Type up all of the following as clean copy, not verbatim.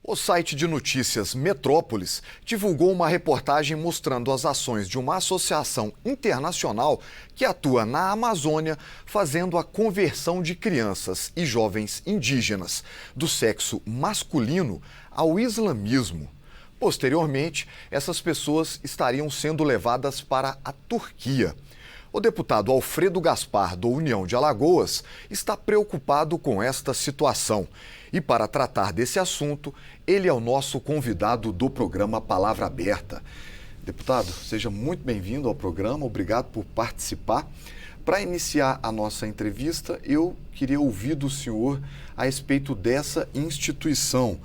O site de notícias Metrópolis divulgou uma reportagem mostrando as ações de uma associação internacional que atua na Amazônia, fazendo a conversão de crianças e jovens indígenas do sexo masculino ao islamismo. Posteriormente, essas pessoas estariam sendo levadas para a Turquia. O deputado Alfredo Gaspar, do União de Alagoas, está preocupado com esta situação. E para tratar desse assunto, ele é o nosso convidado do programa Palavra Aberta. Deputado, seja muito bem-vindo ao programa, obrigado por participar. Para iniciar a nossa entrevista, eu queria ouvir do senhor a respeito dessa instituição,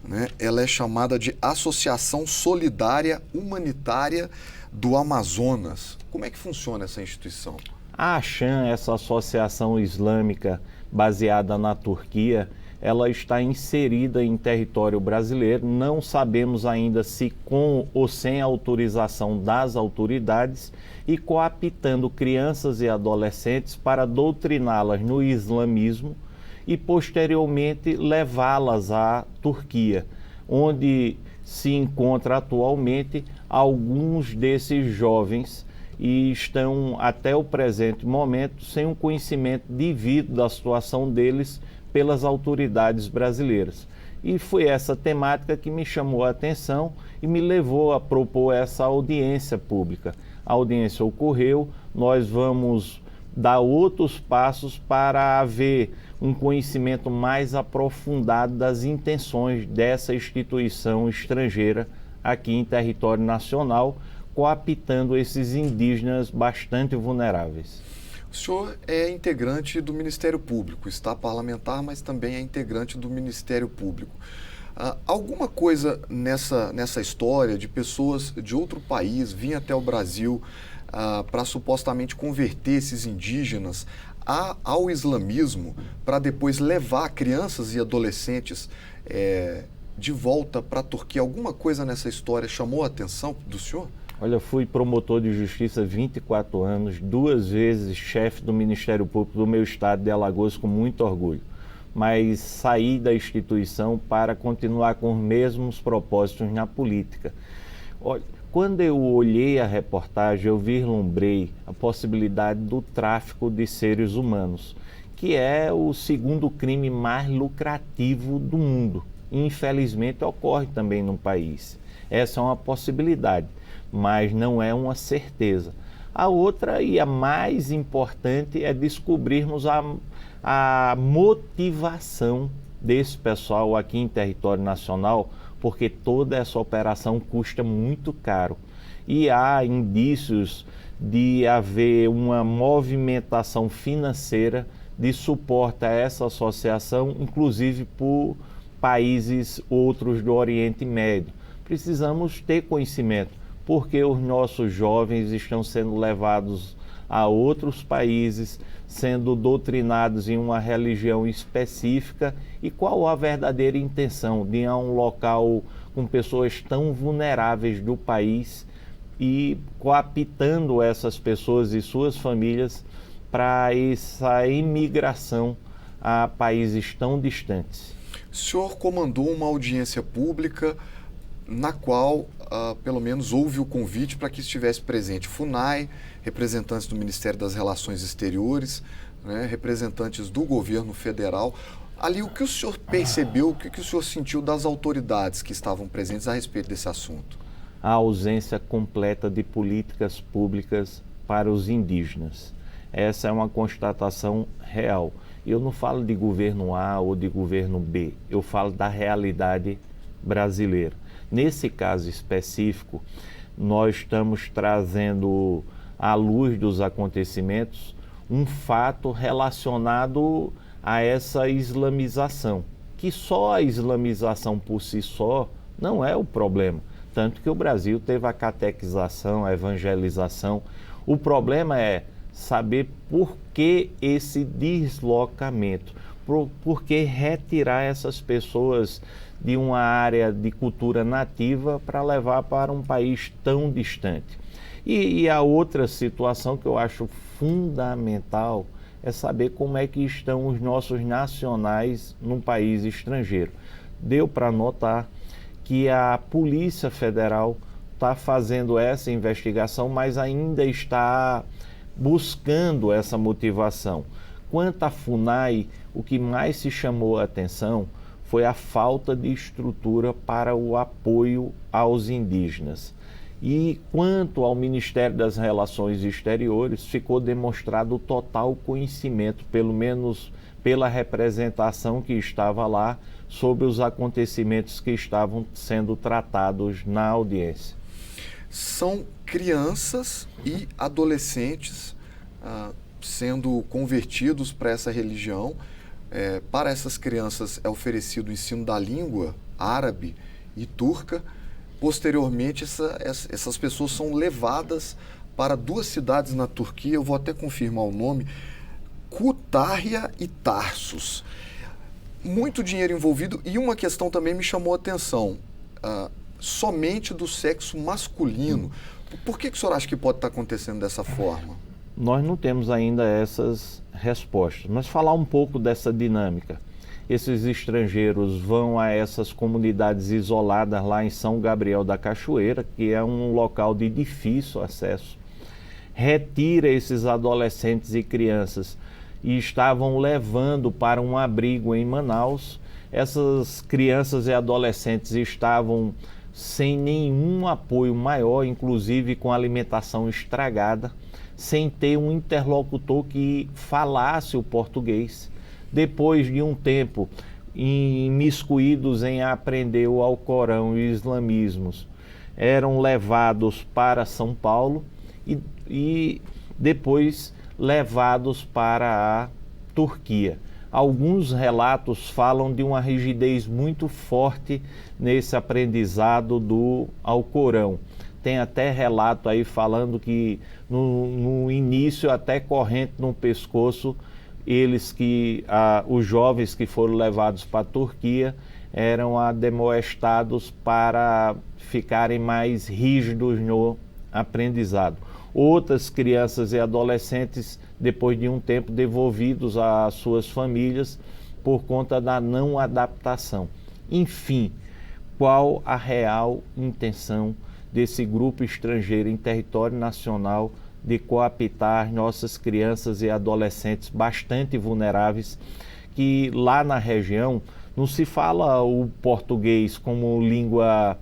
né? Ela é chamada de Associação Solidária Humanitária do Amazonas. Como é que funciona essa instituição? A ACHAN, essa associação islâmica baseada na Turquia, ela está inserida em território brasileiro. Não sabemos ainda se com ou sem autorização das autoridades e coaptando crianças e adolescentes para doutriná-las no islamismo e posteriormente levá-las à Turquia, onde se encontra atualmente alguns desses jovens e estão até o presente momento sem um conhecimento devido da situação deles pelas autoridades brasileiras. E foi essa temática que me chamou a atenção e me levou a propor essa audiência pública. A audiência ocorreu, nós vamos dar outros passos para haver um conhecimento mais aprofundado das intenções dessa instituição estrangeira aqui em território nacional, coaptando esses indígenas bastante vulneráveis. O senhor é integrante do Ministério Público, está parlamentar, mas também é integrante do Ministério Público. Alguma coisa nessa história de pessoas de outro país virem até o Brasil para supostamente converter esses indígenas ao islamismo, para depois levar crianças e adolescentes de volta para a Turquia? Alguma coisa nessa história chamou a atenção do senhor? Olha, fui promotor de justiça há 24 anos, 2 vezes chefe do Ministério Público do meu estado de Alagoas, com muito orgulho. Mas saí da instituição para continuar com os mesmos propósitos na política. Olha, quando eu olhei a reportagem, eu vislumbrei a possibilidade do tráfico de seres humanos, que é o segundo crime mais lucrativo do mundo. E, infelizmente, ocorre também no país. Essa é uma possibilidade, mas não é uma certeza. A outra e a mais importante é descobrirmos a motivação desse pessoal aqui em território nacional, porque toda essa operação custa muito caro. E há indícios de haver uma movimentação financeira de suporte a essa associação, inclusive por países outros do Oriente Médio. Precisamos ter conhecimento, porque os nossos jovens estão sendo levados a outros países, sendo doutrinados em uma religião específica, e qual a verdadeira intenção de ir a um local com pessoas tão vulneráveis do país e coaptando essas pessoas e suas famílias para essa imigração a países tão distantes. O senhor comandou uma audiência pública na qual, pelo menos, houve o convite para que estivesse presente FUNAI, representantes do Ministério das Relações Exteriores, né, representantes do governo federal. Ali, o que o senhor percebeu, o que o senhor sentiu das autoridades que estavam presentes a respeito desse assunto? A ausência completa de políticas públicas para os indígenas. Essa é uma constatação real. Eu não falo de governo A ou de governo B, eu falo da realidade brasileira. Nesse caso específico, nós estamos trazendo à luz dos acontecimentos um fato relacionado a essa islamização, que só a islamização por si só não é o problema. Tanto que o Brasil teve a catequização, a evangelização. O problema é saber por que esse deslocamento, por que retirar essas pessoas de uma área de cultura nativa para levar para um país tão distante. E a outra situação que eu acho fundamental é saber como é que estão os nossos nacionais num país estrangeiro. deu para notar que a Polícia Federal está fazendo essa investigação, mas ainda está buscando essa motivação. Quanto à FUNAI, o que mais se chamou a atenção foi a falta de estrutura para o apoio aos indígenas. E quanto ao Ministério das Relações Exteriores, ficou demonstrado o total conhecimento, pelo menos pela representação que estava lá, sobre os acontecimentos que estavam sendo tratados na audiência. São crianças e adolescentes sendo convertidos para essa religião. Para essas crianças é oferecido o ensino da língua árabe e turca. Posteriormente, essas pessoas são levadas para 2 cidades na Turquia, eu vou até confirmar o nome, Kütahya e Tarsus. Muito dinheiro envolvido, e uma questão também me chamou a atenção, somente do sexo masculino. Por que o senhor acha que pode estar acontecendo dessa forma? Nós não temos ainda essas respostas, mas falar um pouco dessa dinâmica. Esses estrangeiros vão a essas comunidades isoladas lá em São Gabriel da Cachoeira, que é um local de difícil acesso, retira esses adolescentes e crianças e estavam levando para um abrigo em Manaus. Essas crianças e adolescentes estavam sem nenhum apoio maior, inclusive com alimentação estragada, sem ter um interlocutor que falasse o português. Depois de um tempo imiscuídos em aprender o Alcorão e islamismos, eram levados para São Paulo e depois levados para a Turquia. Alguns relatos falam de uma rigidez muito forte nesse aprendizado do Alcorão. Tem até relato aí falando que no início até corrente no pescoço, os jovens que foram levados para a Turquia eram ademoestados para ficarem mais rígidos no aprendizado. Outras crianças e adolescentes, depois de um tempo, devolvidos às suas famílias por conta da não adaptação. Enfim, qual a real intenção desse grupo estrangeiro em território nacional de coaptar nossas crianças e adolescentes bastante vulneráveis, que lá na região não se fala o português como língua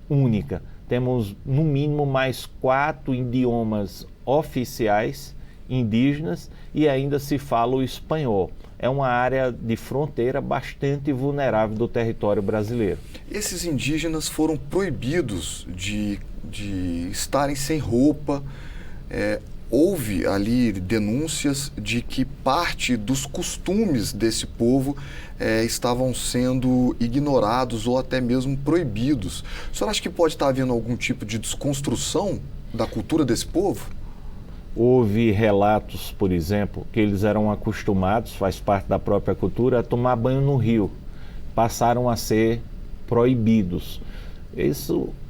única. Temos no mínimo mais 4 idiomas oficiais indígenas e ainda se fala o espanhol. É uma área de fronteira bastante vulnerável do território brasileiro. Esses indígenas foram proibidos de estarem sem roupa. Houve ali denúncias de que parte dos costumes desse povo estavam sendo ignorados ou até mesmo proibidos. O senhor acha que pode estar havendo algum tipo de desconstrução da cultura desse povo? Houve relatos, por exemplo, que eles eram acostumados, faz parte da própria cultura, a tomar banho no rio. Passaram a ser proibidos.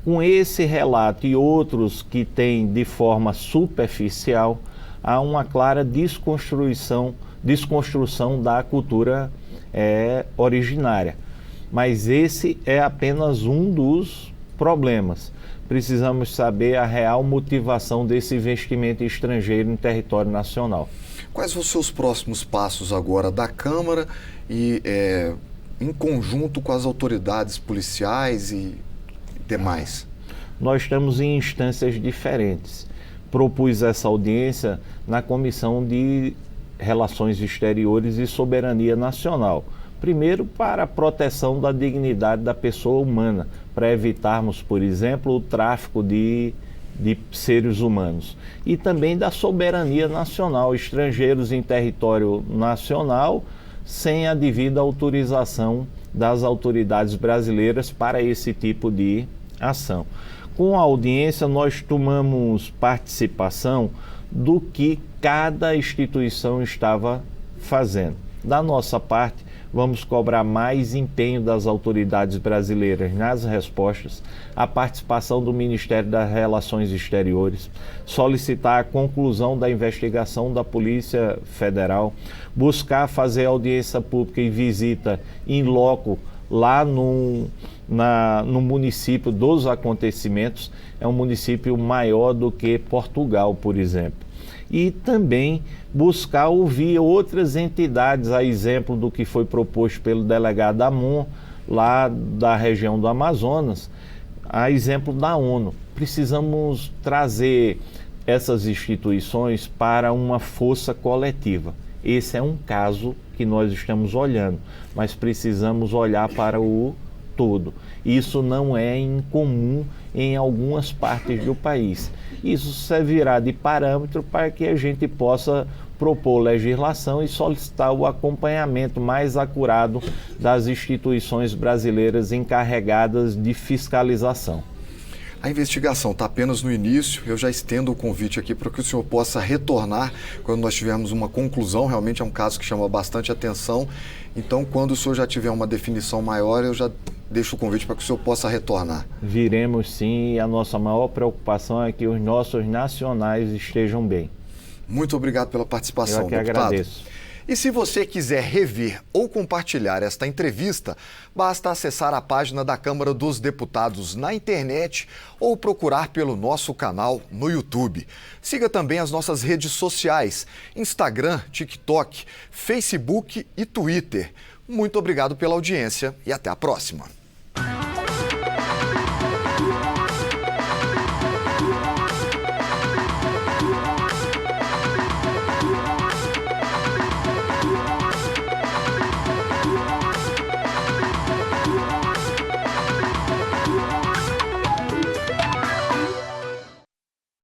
Com esse relato e outros que têm de forma superficial, há uma clara desconstrução da cultura originária. Mas esse é apenas um dos problemas. Precisamos saber a real motivação desse investimento estrangeiro em território nacional. Quais vão ser os próximos passos agora da Câmara e em conjunto com as autoridades policiais e demais? Nós estamos em instâncias diferentes. Propus essa audiência na Comissão de Relações Exteriores e Soberania Nacional. Primeiro, para a proteção da dignidade da pessoa humana, para evitarmos, por exemplo, o tráfico de seres humanos. E também da soberania nacional, estrangeiros em território nacional, sem a devida autorização das autoridades brasileiras para esse tipo de ação. Com a audiência, nós tomamos participação do que cada instituição estava fazendo. Da nossa parte, vamos cobrar mais empenho das autoridades brasileiras nas respostas, a participação do Ministério das Relações Exteriores, solicitar a conclusão da investigação da Polícia Federal, buscar fazer audiência pública e visita in loco lá no município dos acontecimentos, é um município maior do que Portugal, por exemplo. E também buscar ouvir outras entidades, a exemplo do que foi proposto pelo delegado Amon, lá da região do Amazonas, a exemplo da ONU. Precisamos trazer essas instituições para uma força coletiva. Esse é um caso que nós estamos olhando, mas precisamos olhar para o todo. Isso não é incomum em algumas partes do país. Isso servirá de parâmetro para que a gente possa propor legislação e solicitar o acompanhamento mais acurado das instituições brasileiras encarregadas de fiscalização. A investigação está apenas no início, eu já estendo o convite aqui para que o senhor possa retornar quando nós tivermos uma conclusão. Realmente é um caso que chama bastante atenção, então quando o senhor já tiver uma definição maior, eu já deixo o convite para que o senhor possa retornar. Viremos sim, e a nossa maior preocupação é que os nossos nacionais estejam bem. Muito obrigado pela participação, eu que deputado. Agradeço. E se você quiser rever ou compartilhar esta entrevista, basta acessar a página da Câmara dos Deputados na internet ou procurar pelo nosso canal no YouTube. Siga também as nossas redes sociais, Instagram, TikTok, Facebook e Twitter. Muito obrigado pela audiência e até a próxima.